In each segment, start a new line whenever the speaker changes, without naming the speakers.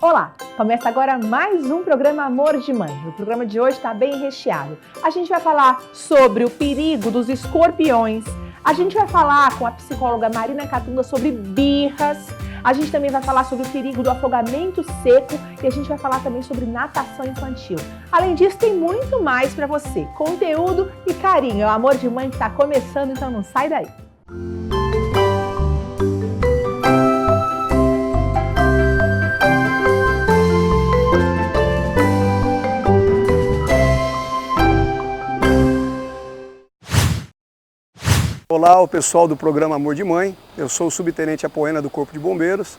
Olá! Começa agora mais um programa Amor de Mãe. O programa de hoje está bem recheado. A gente vai falar sobre o perigo dos escorpiões. A gente vai falar com a psicóloga Marina Catunda sobre birras. A gente também vai falar sobre o perigo do afogamento seco e a gente vai falar também sobre natação infantil. Além disso, tem muito mais para você. Conteúdo e carinho. É o Amor de Mãe que está começando, então não sai daí.
Olá, o pessoal do programa Amor de Mãe. Eu sou o subtenente Apoena do Corpo de Bombeiros.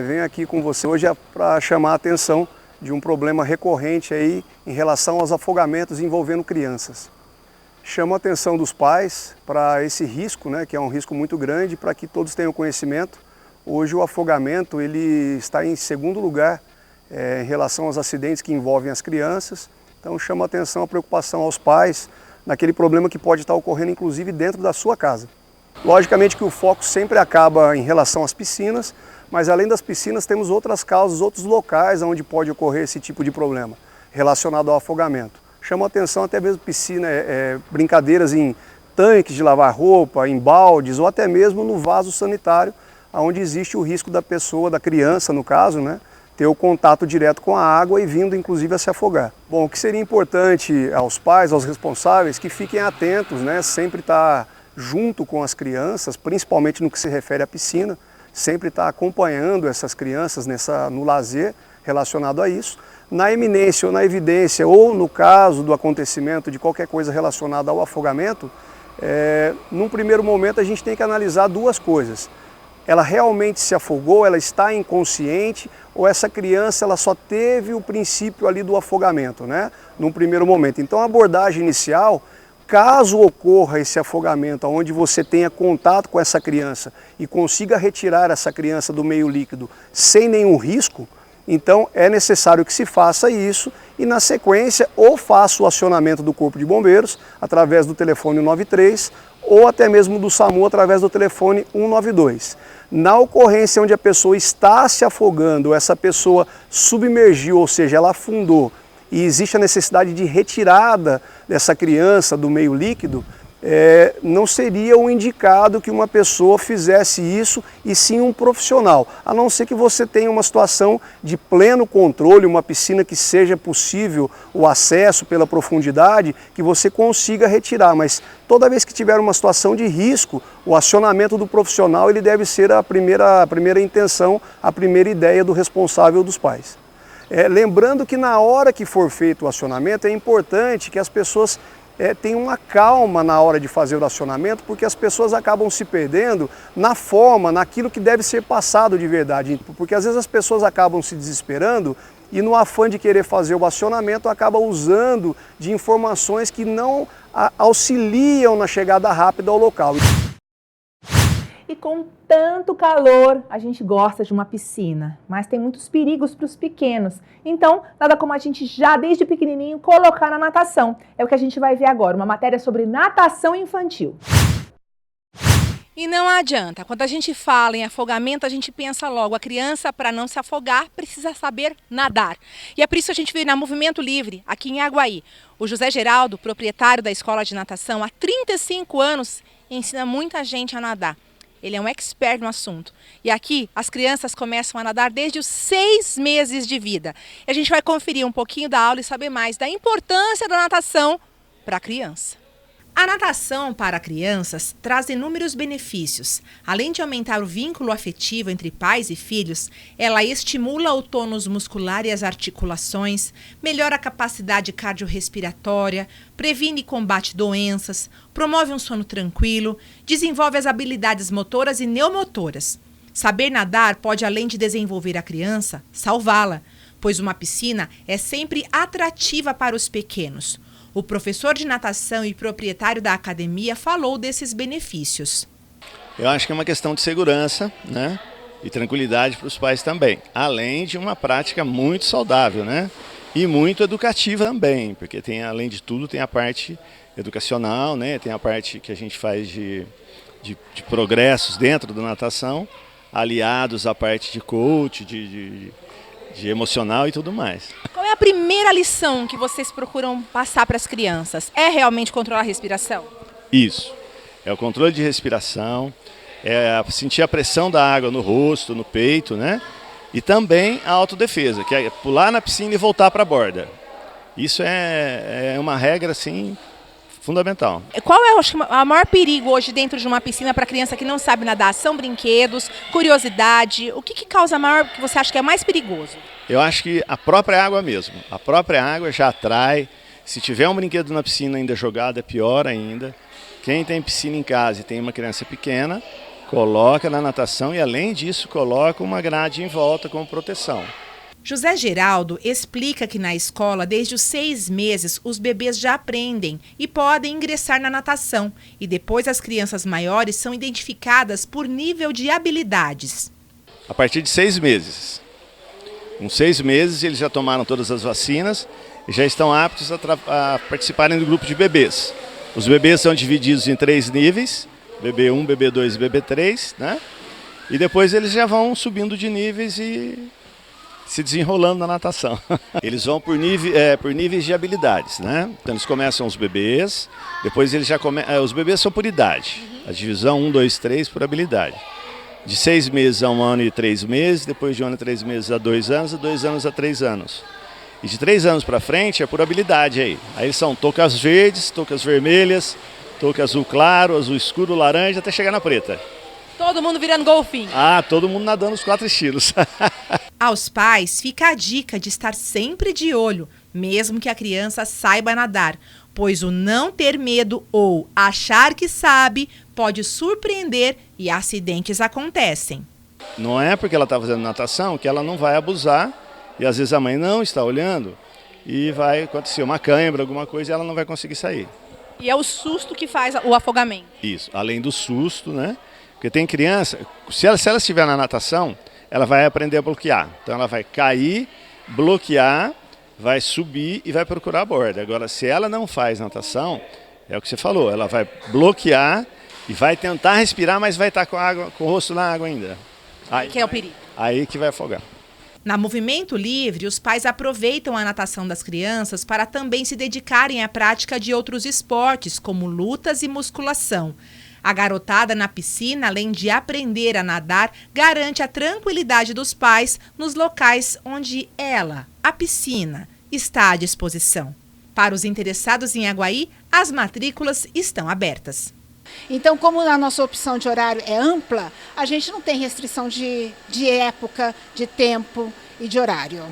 Venho aqui com você hoje para chamar a atenção de um problema recorrente aí em relação aos afogamentos envolvendo crianças. Chamo a atenção dos pais para esse risco, que é um risco muito grande, para que todos tenham conhecimento. Hoje o afogamento ele está em segundo lugar em relação aos acidentes que envolvem as crianças. Então chamo a atenção, a preocupação aos pais naquele problema que pode estar ocorrendo inclusive dentro da sua casa. Logicamente que o foco sempre acaba em relação às piscinas, mas além das piscinas temos outras causas, outros locais onde pode ocorrer esse tipo de problema relacionado ao afogamento. Chamo a atenção até mesmo piscina, brincadeiras em tanques de lavar roupa, em baldes ou até mesmo no vaso sanitário, onde existe o risco da pessoa, da criança no caso, ter o contato direto com a água e vindo inclusive a se afogar. Bom, o que seria importante aos pais, aos responsáveis, que fiquem atentos, sempre estar junto com as crianças, principalmente no que se refere à piscina, sempre estar acompanhando essas crianças no lazer relacionado a isso. Na iminência ou na evidência, ou no caso do acontecimento de qualquer coisa relacionada ao afogamento, num primeiro momento a gente tem que analisar duas coisas. Ela realmente se afogou, ela está inconsciente, ou essa criança ela só teve o princípio ali do afogamento, num primeiro momento. Então a abordagem inicial, caso ocorra esse afogamento, onde você tenha contato com essa criança e consiga retirar essa criança do meio líquido sem nenhum risco, então é necessário que se faça isso e na sequência ou faça o acionamento do Corpo de Bombeiros através do telefone 193 ou até mesmo do SAMU através do telefone 192. Na ocorrência onde a pessoa está se afogando, essa pessoa submergiu, ou seja, ela afundou, e existe a necessidade de retirada dessa criança do meio líquido, não seria o indicado que uma pessoa fizesse isso e sim um profissional, a não ser que você tenha uma situação de pleno controle, uma piscina que seja possível o acesso pela profundidade, que você consiga retirar, mas toda vez que tiver uma situação de risco, o acionamento do profissional ele deve ser a primeira intenção, a primeira ideia do responsável dos pais. Lembrando que na hora que for feito o acionamento é importante que as pessoas tenham uma calma na hora de fazer o acionamento, porque as pessoas acabam se perdendo na forma, naquilo que deve ser passado de verdade, porque às vezes as pessoas acabam se desesperando e no afã de querer fazer o acionamento acaba usando de informações que não auxiliam na chegada rápida ao local.
E com tanto calor, a gente gosta de uma piscina, mas tem muitos perigos para os pequenos. Então, nada como a gente já desde pequenininho colocar na natação. É o que a gente vai ver agora, uma matéria sobre natação infantil.
E não adianta, quando a gente fala em afogamento, a gente pensa logo, a criança, para não se afogar, precisa saber nadar. E é por isso que a gente veio na Movimento Livre, aqui em Aguaí. O José Geraldo, proprietário da escola de natação, há 35 anos, ensina muita gente a nadar. Ele é um expert no assunto. E aqui as crianças começam a nadar desde os 6 meses de vida. E a gente vai conferir um pouquinho da aula e saber mais da importância da natação para a criança. A natação para crianças traz inúmeros benefícios. Além de aumentar o vínculo afetivo entre pais e filhos, ela estimula o tônus muscular e as articulações, melhora a capacidade cardiorrespiratória, previne e combate doenças, promove um sono tranquilo, desenvolve as habilidades motoras e neumotoras. Saber nadar pode, além de desenvolver a criança, salvá-la, pois uma piscina é sempre atrativa para os pequenos. O professor de natação e proprietário da academia falou desses benefícios.
Eu acho que é uma questão de segurança, e tranquilidade para os pais também, além de uma prática muito saudável, e muito educativa também, porque além de tudo tem a parte educacional, tem a parte que a gente faz de progressos dentro da natação, aliados à parte de coach, de emocional e tudo mais.
Qual é a primeira lição que vocês procuram passar para as crianças? É realmente controlar a respiração?
Isso. É o controle de respiração, é sentir a pressão da água no rosto, no peito, né? E também a autodefesa, que é pular na piscina e voltar para a borda. Isso é uma regra, assim, fundamental.
Qual é o maior perigo hoje dentro de uma piscina para criança que não sabe nadar? São brinquedos, curiosidade? O que causa maior, que você acha que é mais perigoso?
Eu acho que a própria água mesmo. A própria água já atrai. Se tiver um brinquedo na piscina ainda jogado, é pior ainda. Quem tem piscina em casa e tem uma criança pequena, coloca na natação e, além disso, coloca uma grade em volta como proteção.
José Geraldo explica que na escola, desde os 6 meses, os bebês já aprendem e podem ingressar na natação. E depois as crianças maiores são identificadas por nível de habilidades.
A partir de 6 meses. Com 6 meses, eles já tomaram todas as vacinas e já estão aptos a participarem do grupo de bebês. Os bebês são divididos em 3 níveis, bebê 1, bebê 2 e bebê 3, né? E depois eles já vão subindo de níveis e se desenrolando na natação. Eles vão por níveis de habilidades, né? Então eles começam os bebês, depois eles já começam. Os bebês são por idade. A divisão 1, 2, 3 por habilidade. De 6 meses a 1 ano e 3 meses, depois de 1 ano e 3 meses a 2 anos, de 2 anos a 3 anos. E de 3 anos para frente é por habilidade aí. Aí são toucas verdes, toucas vermelhas, touca azul claro, azul escuro, laranja, até chegar na preta.
Todo mundo virando golfinho.
Todo mundo nadando os 4 estilos.
Aos pais fica a dica de estar sempre de olho, mesmo que a criança saiba nadar, pois o não ter medo ou achar que sabe pode surpreender e acidentes acontecem.
Não é porque ela está fazendo natação que ela não vai abusar e às vezes a mãe não está olhando e vai acontecer uma cãibra, alguma coisa e ela não vai conseguir sair.
E é o susto que faz o afogamento.
Isso, além do susto, né? Porque tem criança, se ela estiver na natação, ela vai aprender a bloquear. Então ela vai cair, bloquear, vai subir e vai procurar a borda. Agora, se ela não faz natação, é o que você falou, ela vai bloquear e vai tentar respirar, mas vai estar com o rosto na água ainda. Aí
que é o perigo.
Aí que vai afogar.
Na Movimento Livre, os pais aproveitam a natação das crianças para também se dedicarem à prática de outros esportes, como lutas e musculação. A garotada na piscina, além de aprender a nadar, garante a tranquilidade dos pais nos locais onde ela, a piscina, está à disposição. Para os interessados em Aguaí, as matrículas estão abertas.
Então, como a nossa opção de horário é ampla, a gente não tem restrição de época, de tempo e de horário.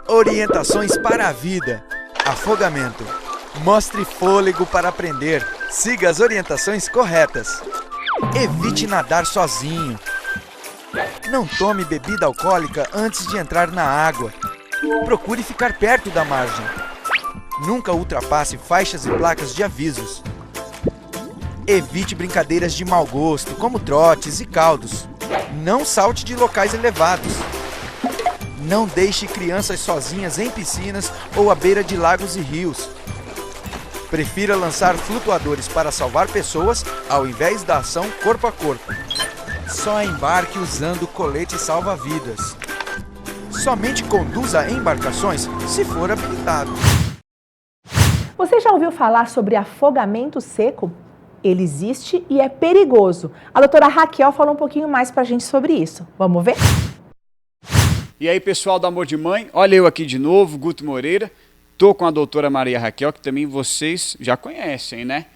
Orientações para a vida. Afogamento. Mostre fôlego para aprender. Siga as orientações corretas. Evite nadar sozinho. Não tome bebida alcoólica antes de entrar na água. Procure ficar perto da margem. Nunca ultrapasse faixas e placas de avisos. Evite brincadeiras de mau gosto, como trotes e caldos. Não salte de locais elevados. Não deixe crianças sozinhas em piscinas ou à beira de lagos e rios. Prefira lançar flutuadores para salvar pessoas ao invés da ação corpo a corpo. Só embarque usando colete salva-vidas. Somente conduza embarcações se for habilitado.
Você já ouviu falar sobre afogamento seco? Ele existe e é perigoso. A doutora Raquel falou um pouquinho mais pra gente sobre isso. Vamos ver?
E aí, pessoal do Amor de Mãe, olha eu aqui de novo, Guto Moreira. Estou com a doutora Maria Raquel, que também vocês já conhecem, né?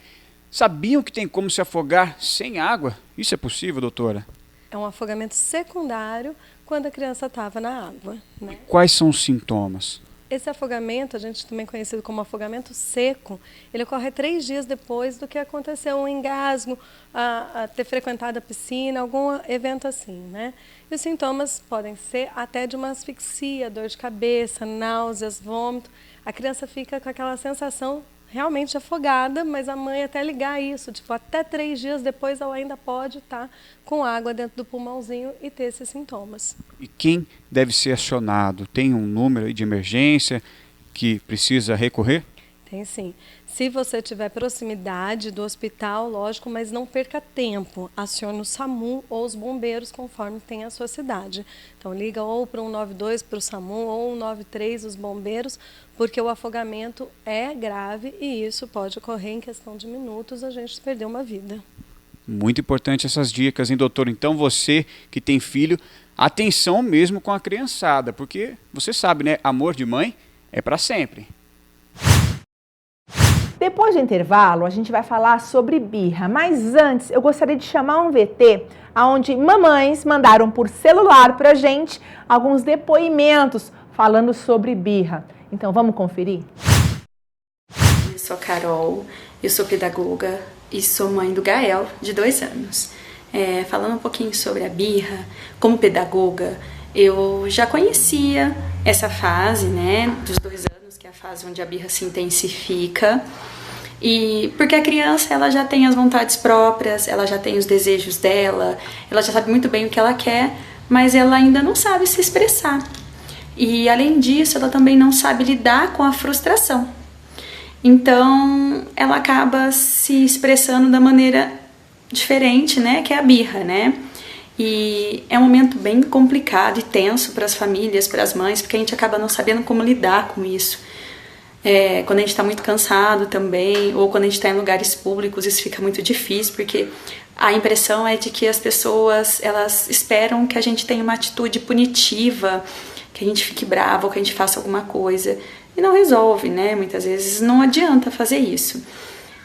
Sabiam que tem como se afogar sem água? Isso é possível, doutora?
É um afogamento secundário quando a criança estava na água, né?
Quais são os sintomas?
Esse afogamento, a gente também conhecido como afogamento seco, ele ocorre 3 dias depois do que aconteceu, um engasgo, a ter frequentado a piscina, algum evento assim, né? E os sintomas podem ser até de uma asfixia, dor de cabeça, náuseas, vômito. A criança fica com aquela sensação realmente afogada, mas a mãe até ligar isso, tipo, até 3 dias depois ela ainda pode estar com água dentro do pulmãozinho e ter esses sintomas.
E quem deve ser acionado? Tem um número aí de emergência que precisa recorrer?
Tem sim. Se você tiver proximidade do hospital, lógico, mas não perca tempo. Acione o SAMU ou os bombeiros, conforme tem a sua cidade. Então, liga ou para o 192 para o SAMU ou 193 os bombeiros, porque o afogamento é grave e isso pode ocorrer em questão de minutos, a gente perder uma vida.
Muito importante essas dicas, hein, doutor? Então, você que tem filho, atenção mesmo com a criançada, porque você sabe, né? Amor de mãe é para sempre.
Depois do intervalo, a gente vai falar sobre birra, mas antes eu gostaria de chamar um VT onde mamães mandaram por celular pra gente alguns depoimentos falando sobre birra. Então vamos conferir?
Eu sou a Carol, eu sou pedagoga e sou mãe do Gael, de 2 anos. Falando um pouquinho sobre a birra, como pedagoga, eu já conhecia essa fase, né, dos 2 anos, que é a fase onde a birra se intensifica. E porque a criança, ela já tem as vontades próprias, ela já tem os desejos dela, ela já sabe muito bem o que ela quer, mas ela ainda não sabe se expressar. E além disso, ela também não sabe lidar com a frustração. Então, ela acaba se expressando da maneira diferente, né, que é a birra, né? E é um momento bem complicado e tenso para as famílias, para as mães, porque a gente acaba não sabendo como lidar com isso. Quando a gente está muito cansado também, ou quando a gente está em lugares públicos, isso fica muito difícil, porque a impressão é de que as pessoas, elas esperam que a gente tenha uma atitude punitiva, que a gente fique bravo, ou que a gente faça alguma coisa, e não resolve, né? Muitas vezes não adianta fazer isso.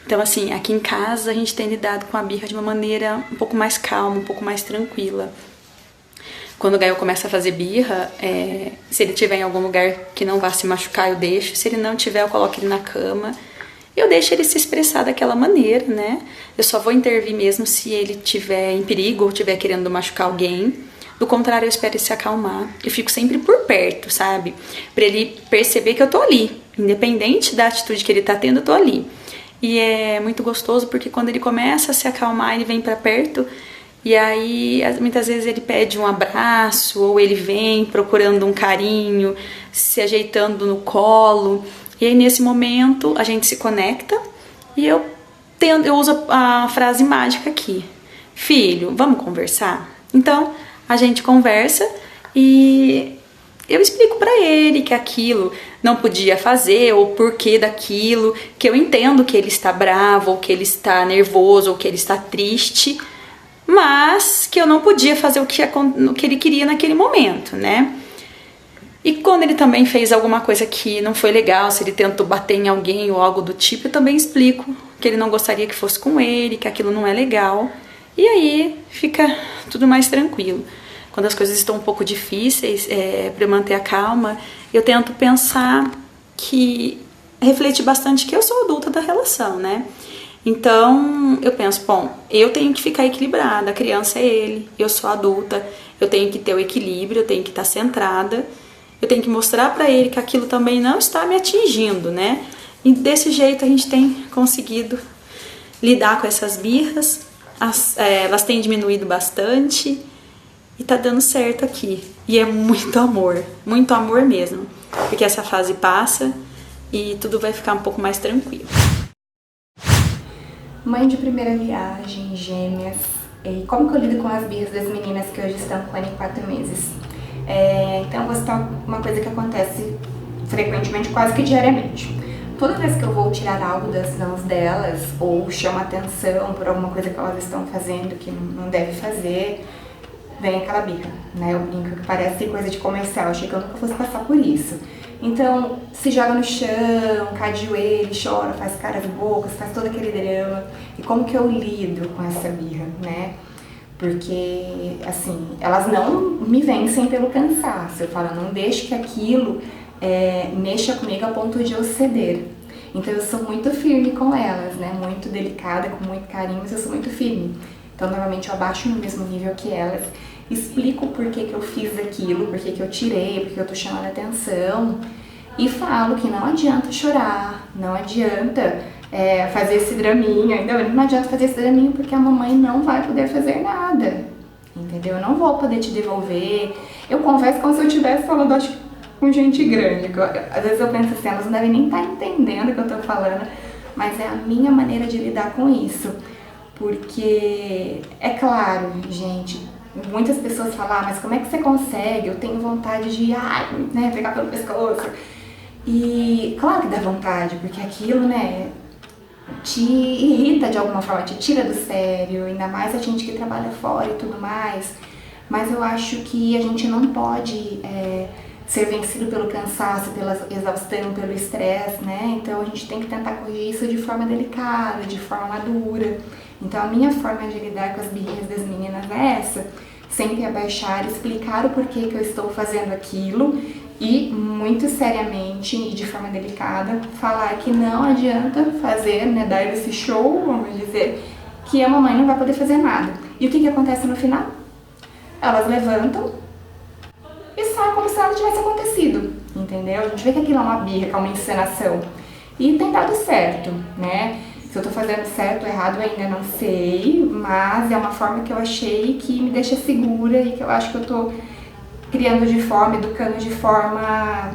Então, assim, aqui em casa a gente tem lidado com a birra de uma maneira um pouco mais calma, um pouco mais tranquila. Quando o Gael começa a fazer birra, se ele estiver em algum lugar que não vá se machucar, eu deixo. Se ele não tiver, eu coloco ele na cama. Eu deixo ele se expressar daquela maneira, né? Eu só vou intervir mesmo se ele estiver em perigo ou estiver querendo machucar alguém. Do contrário, eu espero ele se acalmar. Eu fico sempre por perto, sabe? Pra ele perceber que eu tô ali. Independente da atitude que ele tá tendo, eu tô ali. E é muito gostoso porque quando ele começa a se acalmar, ele vem pra perto. E aí, muitas vezes ele pede um abraço, ou ele vem procurando um carinho, se ajeitando no colo. E aí, nesse momento, a gente se conecta e eu uso a frase mágica aqui. Filho, vamos conversar? Então, a gente conversa e eu explico pra ele que aquilo não podia fazer, ou o porquê daquilo, que eu entendo que ele está bravo, ou que ele está nervoso, ou que ele está triste, mas que eu não podia fazer o que ele queria naquele momento, né? E quando ele também fez alguma coisa que não foi legal, se ele tentou bater em alguém ou algo do tipo, eu também explico que ele não gostaria que fosse com ele, que aquilo não é legal. E aí fica tudo mais tranquilo. Quando as coisas estão um pouco difíceis, para eu manter a calma, eu tento pensar refletir bastante que eu sou adulta da relação, né? Então, eu penso, bom, eu tenho que ficar equilibrada, a criança é ele, eu sou adulta, eu tenho que ter o equilíbrio, eu tenho que estar centrada, eu tenho que mostrar para ele que aquilo também não está me atingindo, né? E desse jeito a gente tem conseguido lidar com essas birras, elas têm diminuído bastante e tá dando certo aqui. E é muito amor mesmo, porque essa fase passa e tudo vai ficar um pouco mais tranquilo.
Mãe de primeira viagem, gêmeas, e como que eu lido com as birras das meninas que hoje estão com 4 meses? Então, eu vou citar uma coisa que acontece frequentemente, quase que diariamente. Toda vez que eu vou tirar algo das mãos delas, ou chamo atenção por alguma coisa que elas estão fazendo que não deve fazer, vem aquela birra, né? Eu brinco que parece coisa de comercial, achei que eu nunca fosse passar por isso. Então, se joga no chão, cai de joelho, chora, faz caras bocas, faz todo aquele drama. E como que eu lido com essa birra, né? Porque, assim, elas não me vencem pelo cansaço. Eu falo, não deixo que aquilo mexa comigo a ponto de eu ceder. Então, eu sou muito firme com elas, né? Muito delicada, com muito carinho, mas eu sou muito firme. Então, normalmente, eu abaixo no mesmo nível que elas. Explico por que eu fiz aquilo, por que eu tirei, por que eu tô chamando a atenção. E falo que não adianta chorar, não adianta fazer esse draminha, ainda não adianta fazer esse draminha porque a mamãe não vai poder fazer nada, entendeu? Eu não vou poder te devolver. Eu converso como se eu estivesse falando, acho, com gente grande. Às vezes eu penso assim, elas não devem nem estar entendendo o que eu tô falando, mas é a minha maneira de lidar com isso. Porque, é claro, gente, muitas pessoas falam, mas como é que você consegue? Eu tenho vontade de, pegar pelo pescoço. E claro que dá vontade, porque aquilo, né, te irrita de alguma forma, te tira do sério, ainda mais a gente que trabalha fora e tudo mais. Mas eu acho que a gente não pode ser vencido pelo cansaço, pela exaustão, pelo estresse, né? Então a gente tem que tentar corrigir isso de forma delicada, de forma madura. Então a minha forma de lidar com as birrinhas das meninas é essa, sempre abaixar, explicar o porquê que eu estou fazendo aquilo e muito seriamente e de forma delicada falar que não adianta fazer, né, dar esse show, vamos dizer, que a mamãe não vai poder fazer nada. E o que acontece no final? Elas levantam e saem como se nada tivesse acontecido, entendeu? A gente vê que aquilo é uma birra, que é uma encenação. E tem dado certo, né? Se eu tô fazendo certo ou errado eu ainda não sei, mas é uma forma que eu achei que me deixa segura e que eu acho que eu tô criando de forma, educando de forma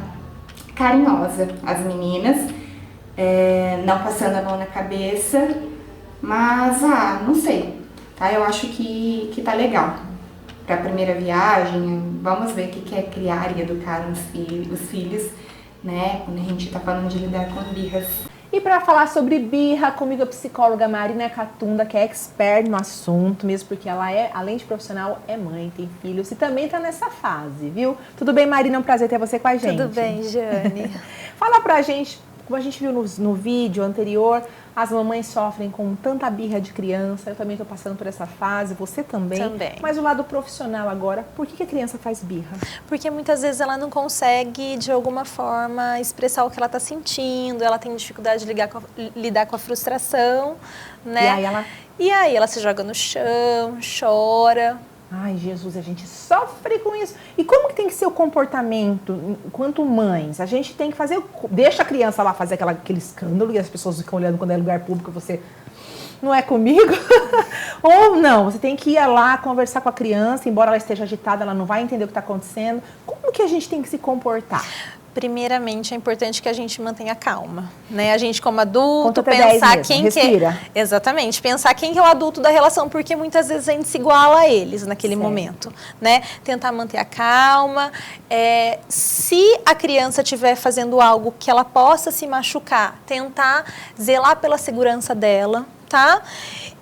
carinhosa as meninas, não passando a mão na cabeça, mas, não sei, tá? Eu acho que tá legal. Para a primeira viagem, vamos ver o que é criar e educar os filhos, né? Quando a gente tá falando de lidar com birras.
E para falar sobre birra, comigo a psicóloga Marina Catunda, que é expert no assunto, mesmo porque ela além de profissional, é mãe, tem filhos e também está nessa fase, viu? Tudo bem, Marina? É um prazer ter você com a gente.
Tudo bem, Jane.
Fala pra gente, como a gente viu no vídeo anterior, as mamães sofrem com tanta birra de criança, eu também estou passando por essa fase, você também.
Também.
Mas o lado profissional agora, por que a criança faz birra?
Porque muitas vezes ela não consegue, de alguma forma, expressar o que ela está sentindo, ela tem dificuldade de lidar com a frustração, né? E aí ela se joga no chão, chora.
Ai, Jesus, a gente sofre com isso. E como que tem que ser o comportamento enquanto mães? A gente tem que fazer... Deixa a criança lá fazer aquele escândalo e as pessoas ficam olhando quando é lugar público, você... Não é comigo? Ou não, você tem que ir lá conversar com a criança, embora ela esteja agitada, ela não vai entender o que está acontecendo. Como que a gente tem que se comportar?
Primeiramente, é importante que a gente mantenha calma, né? A gente, como adulto,
Conta até
pensar
10 mesmo.
quem
Respira.
que é... Exatamente, pensar quem que é o adulto da relação, porque muitas vezes a gente se iguala a eles naquele momento, né? Tentar manter a calma. Se a criança estiver fazendo algo que ela possa se machucar, tentar zelar pela segurança dela, tá?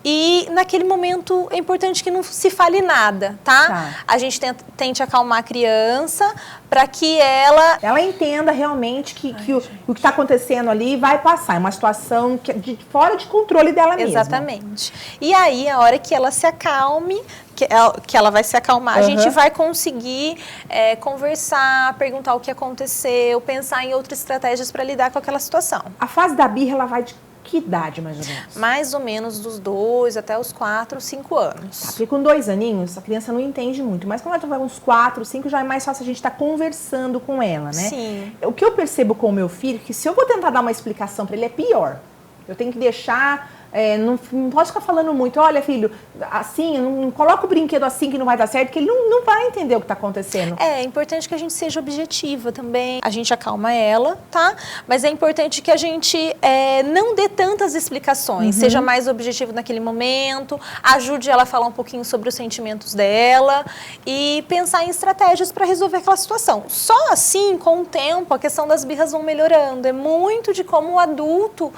E naquele momento é importante que não se fale nada, tá? A gente tente acalmar a criança para que ela
entenda realmente que o que está acontecendo ali vai passar. É uma situação fora de controle dela mesma.
Exatamente. E aí, a hora que ela se acalme, que ela vai se acalmar, a gente vai conseguir conversar, perguntar o que aconteceu, pensar em outras estratégias para lidar com aquela situação.
A fase da birra, ela vai de que idade, mais ou menos?
Mais ou menos dos 2 até os 4, 5 anos.
Tá, porque com 2 aninhos, a criança não entende muito. Mas quando ela tiver uns 4, 5, já é mais fácil a gente estar conversando com ela, né?
Sim.
O que eu percebo com o meu filho, que se eu vou tentar dar uma explicação para ele, é pior. Eu tenho que deixar... não posso ficar falando muito, olha filho, assim, não coloca o brinquedo assim que não vai dar certo, porque ele não vai entender o que está acontecendo.
É importante que a gente seja objetiva também, a gente acalma ela, tá? Mas é importante que a gente não dê tantas explicações, seja mais objetivo naquele momento, ajude ela a falar um pouquinho sobre os sentimentos dela e pensar em estratégias para resolver aquela situação. Só assim, com o tempo, a questão das birras vão melhorando, é muito de como o adulto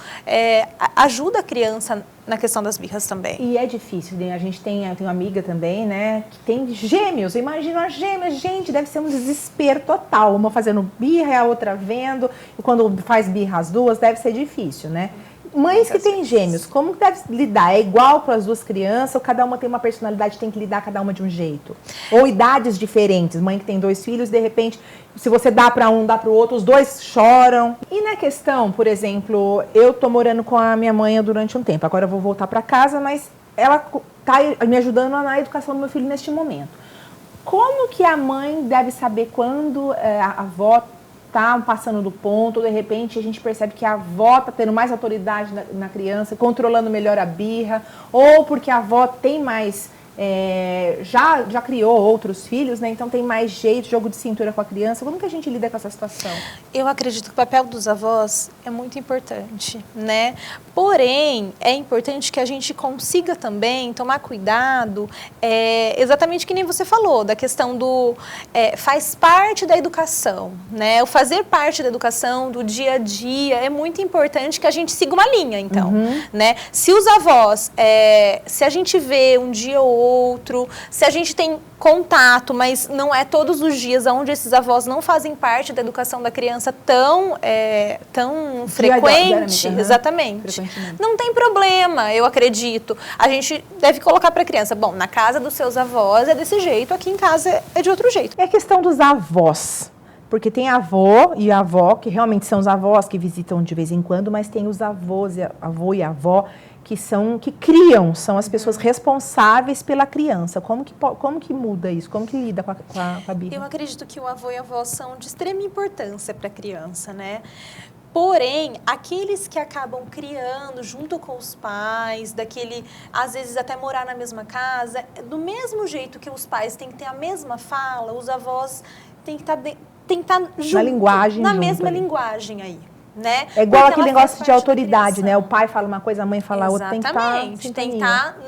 ajuda a criança na questão das birras também.
E é difícil, né? A gente tem uma amiga também, né, que tem gêmeos. Imagina as gêmeas, gente, deve ser um desespero total. Uma fazendo birra e a outra vendo. E quando faz birra as duas, deve ser difícil, né? Mães que têm gêmeos, como deve lidar? É igual para as duas crianças ou cada uma tem uma personalidade, tem que lidar cada uma de um jeito? Ou idades diferentes, mãe que tem 2 filhos, de repente, se você dá para um, dá para o outro, os 2 choram. E na questão, por exemplo, eu tô morando com a minha mãe durante um tempo, agora eu vou voltar para casa, mas ela tá me ajudando na educação do meu filho neste momento. Como que a mãe deve saber quando a avó tá passando do ponto, de repente a gente percebe que a avó tá tendo mais autoridade na criança, controlando melhor a birra, ou porque a avó tem mais... já criou outros filhos, né? Então tem mais jeito, jogo de cintura com a criança. Como que a gente lida com essa situação?
Eu acredito que o papel dos avós é muito importante, né? Porém, é importante que a gente consiga também tomar cuidado, exatamente que nem você falou, da questão do... faz parte da educação, né? O fazer parte da educação, do dia a dia, é muito importante que a gente siga uma linha, então, né? Se os avós, se a gente vê um dia ou outro, se a gente tem contato, mas não é todos os dias, onde esses avós não fazem parte da educação da criança tão frequente, exatamente, não tem problema, eu acredito. A gente deve colocar para a criança, bom, na casa dos seus avós é desse jeito, aqui em casa é de outro jeito.
É a questão dos avós, porque tem avô e avó, que realmente são os avós que visitam de vez em quando, mas tem os avós, avô e avó, que criam, são as pessoas responsáveis pela criança. Como que muda isso? Como que lida com a birra?
Eu acredito que o avô e a avó são de extrema importância para a criança, né? Porém, aqueles que acabam criando junto com os pais, às vezes até morar na mesma casa, do mesmo jeito que os pais têm que ter a mesma fala, os avós têm que estar junto, na mesma linguagem aí. Né?
É igual aquele negócio de autoridade, né? O pai fala uma coisa, a mãe fala outra.
Exatamente, tem que estar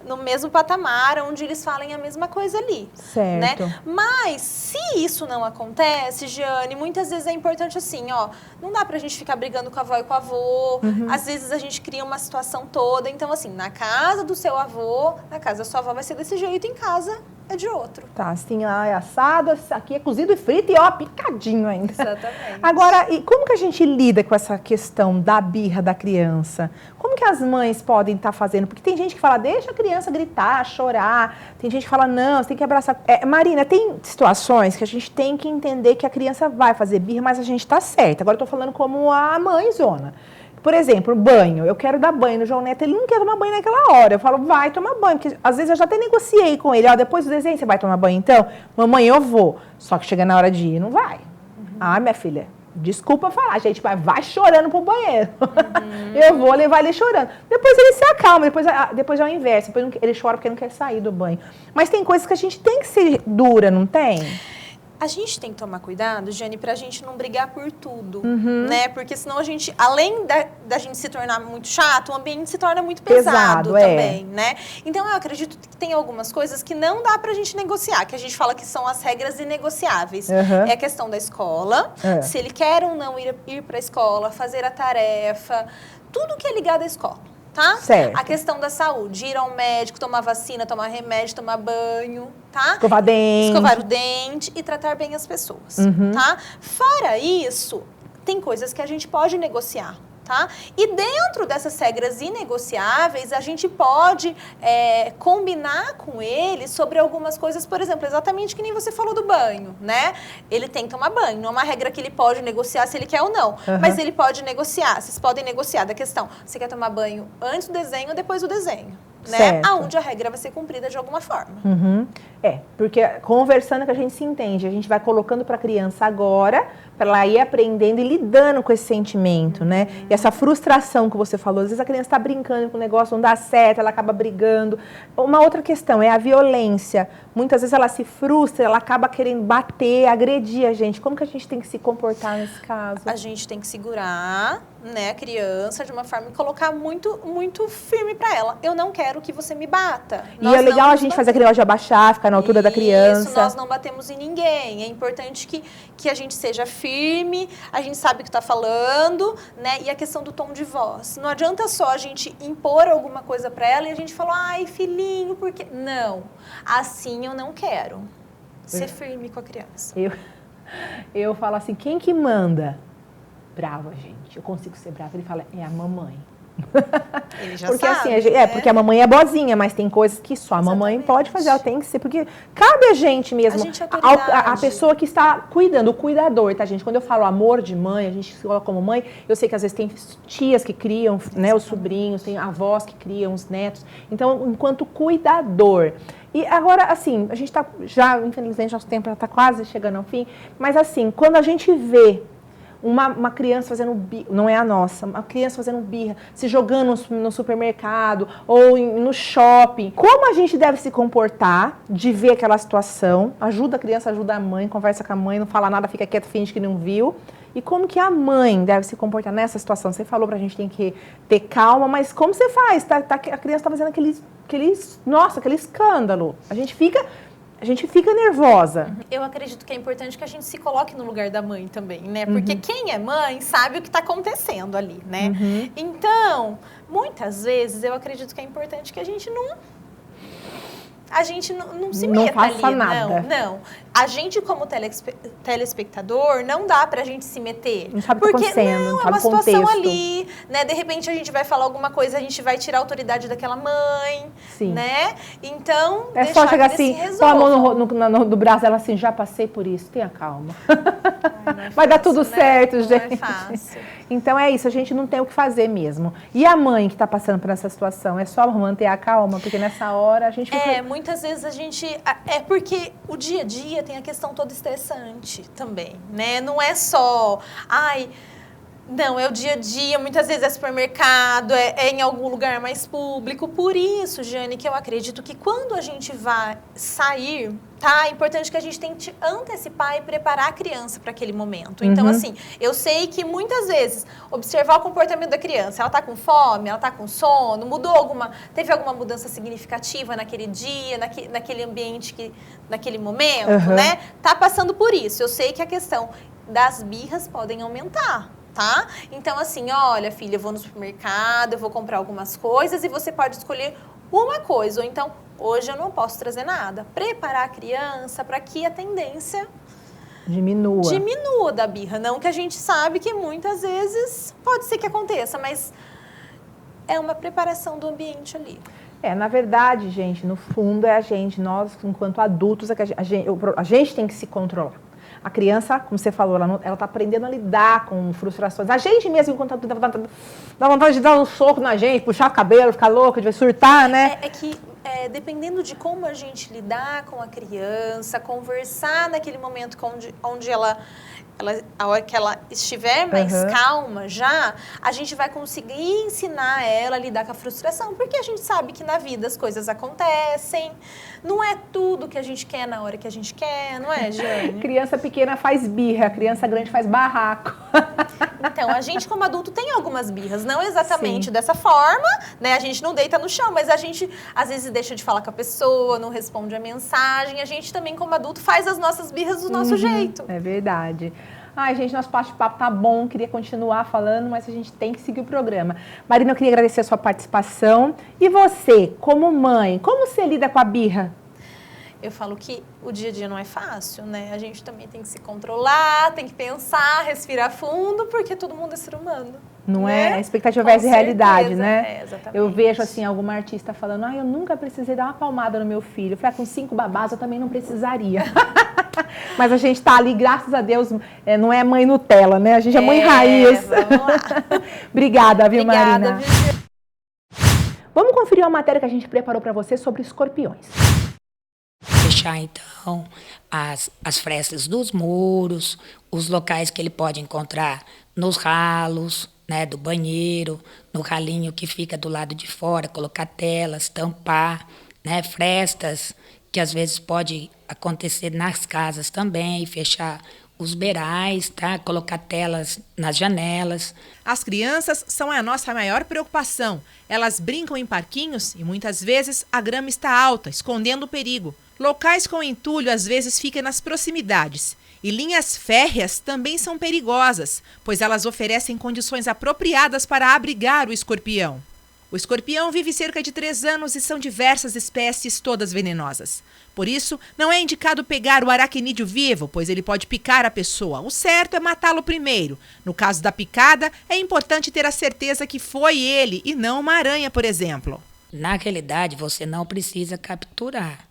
no mesmo patamar, onde eles falem a mesma coisa ali.
Certo.
Né? Mas, se isso não acontece, Giane, muitas vezes é importante assim, ó, não dá pra gente ficar brigando com a avó e com o avô, às vezes a gente cria uma situação toda, então assim, na casa do seu avô, na casa da sua avó vai ser desse jeito, em casa é de outro.
Tá, assim, lá é assado, aqui é cozido e frito e ó, picadinho ainda.
Exatamente.
Agora, e como que a gente lida com essa questão da birra da criança? Como que as mães podem estar fazendo? Porque tem gente que fala, deixa a criança gritar, chorar. Tem gente que fala, não, você tem que abraçar. Marina, tem situações que a gente tem que entender que a criança vai fazer birra, mas a gente tá certa. Agora eu tô falando como a mãezona. Por exemplo, banho. Eu quero dar banho no João Neto, ele não quer tomar banho naquela hora. Eu falo, vai tomar banho. Porque às vezes eu já até negociei com ele. Ó, depois do desenho, você vai tomar banho então? Mamãe, eu vou. Só que chega na hora de ir, não vai. Ah, minha filha, desculpa falar, gente, mas vai chorando pro banheiro. Eu vou levar ele chorando. Depois ele se acalma, depois é o inverso. Depois ele chora porque não quer sair do banho. Mas tem coisas que a gente tem que ser dura, não tem?
A gente tem que tomar cuidado, Jane, pra gente não brigar por tudo, né? Porque senão a gente, além da gente se tornar muito chato, o ambiente se torna muito pesado também, né? Então, eu acredito que tem algumas coisas que não dá pra gente negociar, que a gente fala que são as regras inegociáveis. É a questão da escola, se ele quer ou não ir pra escola, fazer a tarefa, tudo que é ligado à escola. Tá?
Certo.
A questão da saúde, ir ao médico, tomar vacina, tomar remédio, tomar banho, tá?
Escovar
o dente e tratar bem as pessoas, tá? Fora isso, tem coisas que a gente pode negociar, tá? E dentro dessas regras inegociáveis, a gente pode combinar com ele sobre algumas coisas, por exemplo, exatamente que nem você falou do banho, né? Ele tem que tomar banho, não é uma regra que ele pode negociar se ele quer ou não, mas ele pode negociar, vocês podem negociar da questão, você quer tomar banho antes do desenho ou depois do desenho? Né? Aonde a regra vai ser cumprida de alguma forma.
Porque conversando que a gente se entende, a gente vai colocando para a criança agora, para ela ir aprendendo e lidando com esse sentimento, né? E essa frustração que você falou, às vezes a criança está brincando com o negócio, não dá certo, ela acaba brigando. Uma outra questão é a violência. Muitas vezes ela se frustra, ela acaba querendo bater, agredir a gente. Como que a gente tem que se comportar nesse caso?
A gente tem que segurar, né, a criança de uma forma e colocar muito, muito firme para ela. Eu não quero que você me bata.
E é legal a gente fazer aquele negócio de abaixar, ficar na altura da criança.
Isso, nós não batemos em ninguém. É importante que a gente seja firme, a gente sabe o que está falando, né? E a questão do tom de voz. Não adianta só a gente impor alguma coisa para ela e a gente falar, ai, filhinho, por quê? Não, assim eu não quero. Ser firme com a criança.
Eu falo assim, quem que manda? Brava, gente. Eu consigo ser brava. Ele fala, é a mamãe.
Ele já
Porque
sabe,
assim,
né?
porque a mamãe é boazinha, mas tem coisas que só a mamãe pode fazer, ela tem que ser, porque cabe a gente mesmo,
A gente é autoridade.
a pessoa que está cuidando, o cuidador, tá, gente? Quando eu falo amor de mãe, a gente se coloca como mãe, eu sei que às vezes tem tias que criam, né, os sobrinhos, tem avós que criam os netos, então, enquanto cuidador. E agora, assim, a gente tá já, infelizmente, nosso tempo já está quase chegando ao fim, mas assim, quando a gente vê uma criança fazendo birra, não é a nossa, uma criança fazendo birra, se jogando no supermercado ou no shopping. Como a gente deve se comportar de ver aquela situação? Ajuda a criança, ajuda a mãe, conversa com a mãe, não fala nada, fica quieto, finge que não viu. E como que a mãe deve se comportar nessa situação? Você falou pra gente que tem que ter calma, mas como você faz? A criança tá fazendo aquele escândalo. A gente fica nervosa.
Eu acredito que é importante que a gente se coloque no lugar da mãe também, né? Porque quem é mãe sabe o que está acontecendo ali, né? Então, muitas vezes eu acredito que é importante que a gente não se meta
faça
ali,
nada.
não. A gente, como telespectador, não dá pra gente se meter.
Não sabe o que tá acontecendo,
não,
não
é
sabe
uma
o
situação
contexto.
ali, né? De repente a gente vai falar alguma coisa, a gente vai tirar a autoridade daquela mãe,
Sim.
né? Então,
É
deixar
só chegar
que eles
assim,
se
pôr a mão
resolvam.
no braço dela assim, já passei por isso, tenha calma.
Não é
Vai dar
fácil,
tudo
né?
certo,
Não
gente.
é fácil.
Então é isso, a gente não tem o que fazer mesmo. E a mãe que está passando por essa situação, é só manter a calma, porque nessa hora a gente fica...
Muitas vezes a gente... É porque o dia a dia tem a questão toda estressante também, né? Não é só... Não, é o dia a dia, muitas vezes é supermercado, é em algum lugar mais público. Por isso, Jane, que eu acredito que quando a gente vai sair, tá? É importante que a gente tente antecipar e preparar a criança para aquele momento. Então, assim, eu sei que muitas vezes observar o comportamento da criança, ela tá com fome, ela tá com sono, teve alguma mudança significativa naquele dia, naquele ambiente, naquele momento, né? Tá passando por isso. Eu sei que a questão das birras podem aumentar. Tá? Então, assim, olha, filha, eu vou no supermercado, eu vou comprar algumas coisas e você pode escolher uma coisa. Ou então, hoje eu não posso trazer nada. Preparar a criança para que a tendência diminua da birra. Não que a gente sabe que muitas vezes pode ser que aconteça, mas é uma preparação do ambiente ali.
Na verdade, gente, no fundo é nós, enquanto adultos, a gente tem que se controlar. A criança, como você falou, ela está aprendendo a lidar com frustrações. A gente mesmo, enquanto dá vontade de dar um soco na gente, puxar o cabelo, ficar louca, de surtar, né?
Dependendo de como a gente lidar com a criança, conversar naquele momento onde ela a hora que ela estiver mais calma já, a gente vai conseguir ensinar ela a lidar com a frustração, porque a gente sabe que na vida as coisas acontecem, não é tudo que a gente quer na hora que a gente quer, não é, Jane?
Criança pequena faz birra, criança grande faz barraco.
Então, a gente como adulto tem algumas birras, não exatamente dessa forma, né? A gente não deita no chão, mas a gente às vezes deixa de falar com a pessoa, não responde a mensagem, a gente também como adulto faz as nossas birras do nosso jeito.
É verdade. Ai, gente, nosso bate-papo tá bom, queria continuar falando, mas a gente tem que seguir o programa. Marina, eu queria agradecer a sua participação. E você, como mãe, como você lida com a birra?
Eu falo que o dia a dia não é fácil, né? A gente também tem que se controlar, tem que pensar, respirar fundo, porque todo mundo é ser humano.
Não
né?
é? A expectativa versus realidade, né?
Exatamente.
Eu vejo, assim, alguma artista falando, eu nunca precisei dar uma palmada no meu filho. Eu falei, com 5 babás eu também não precisaria. Mas a gente tá ali, graças a Deus, não é mãe Nutella, né? A gente é mãe raiz.
Vamos lá.
Obrigada, viu,
Obrigada,
Marina? Vamos conferir uma matéria que a gente preparou para você sobre escorpiões.
Fechar, então, as frestas dos muros, os locais que ele pode encontrar nos ralos, né, do banheiro, no ralinho que fica do lado de fora, colocar telas, tampar, né, frestas que às vezes pode acontecer nas casas também, fechar os beirais, tá? Colocar telas nas janelas.
As crianças são a nossa maior preocupação. Elas brincam em parquinhos e muitas vezes a grama está alta, escondendo o perigo. Locais com entulho às vezes ficam nas proximidades. E linhas férreas também são perigosas, pois elas oferecem condições apropriadas para abrigar o escorpião. O escorpião vive cerca de 3 anos e são diversas espécies, todas venenosas. Por isso, não é indicado pegar o aracnídeo vivo, pois ele pode picar a pessoa. O certo é matá-lo primeiro. No caso da picada, é importante ter a certeza que foi ele e não uma aranha, por exemplo.
Na realidade, você não precisa capturar,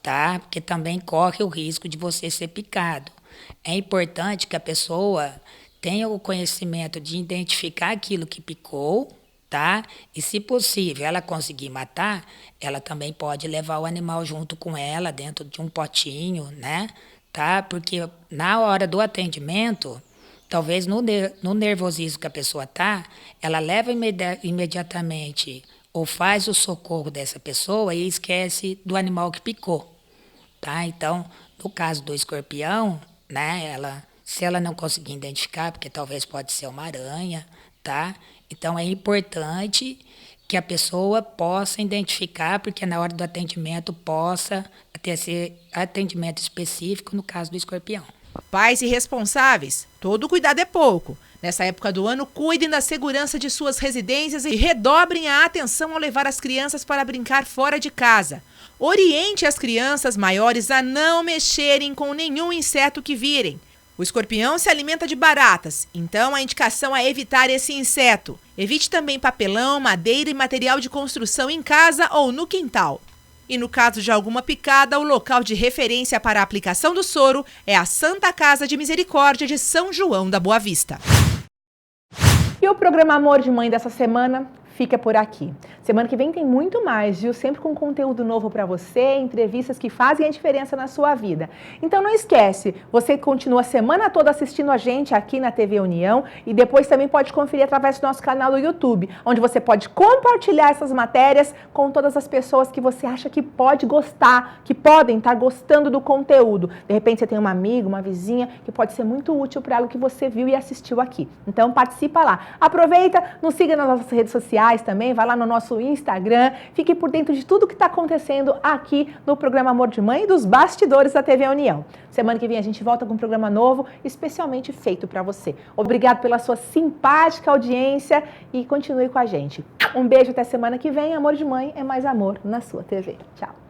tá? Porque também corre o risco de você ser picado. É importante que a pessoa tenha o conhecimento de identificar aquilo que picou, tá? E, se possível, ela conseguir matar, ela também pode levar o animal junto com ela dentro de um potinho, né? Tá? Porque na hora do atendimento, talvez no nervosismo que a pessoa tá, ela leva imediatamente ou faz o socorro dessa pessoa e esquece do animal que picou, tá? Então, no caso do escorpião, né? Se ela não conseguir identificar, porque talvez pode ser uma aranha, tá? Então, é importante que a pessoa possa identificar, porque na hora do atendimento possa ter esse atendimento específico no caso do escorpião.
Pais irresponsáveis, todo cuidado é pouco. Nessa época do ano, cuidem da segurança de suas residências e redobrem a atenção ao levar as crianças para brincar fora de casa. Oriente as crianças maiores a não mexerem com nenhum inseto que virem. O escorpião se alimenta de baratas, então a indicação é evitar esse inseto. Evite também papelão, madeira e material de construção em casa ou no quintal. E no caso de alguma picada, o local de referência para a aplicação do soro é a Santa Casa de Misericórdia de São João da Boa Vista.
E o programa Amor de Mãe dessa semana fica por aqui. Semana que vem tem muito mais, viu? Sempre com conteúdo novo para você, entrevistas que fazem a diferença na sua vida. Então não esquece, você continua a semana toda assistindo a gente aqui na TV União e depois também pode conferir através do nosso canal do YouTube, onde você pode compartilhar essas matérias com todas as pessoas que você acha que pode gostar, que podem estar gostando do conteúdo. De repente você tem uma amiga, uma vizinha que pode ser muito útil para algo que você viu e assistiu aqui. Então participa lá. Aproveita, nos siga nas nossas redes sociais também, vai lá no nosso Instagram, fique por dentro de tudo que está acontecendo aqui no programa Amor de Mãe e dos bastidores da TV União. Semana que vem a gente volta com um programa novo, especialmente feito para você. Obrigado pela sua simpática audiência e continue com a gente. Um beijo até semana que vem. Amor de Mãe é mais amor na sua TV. Tchau.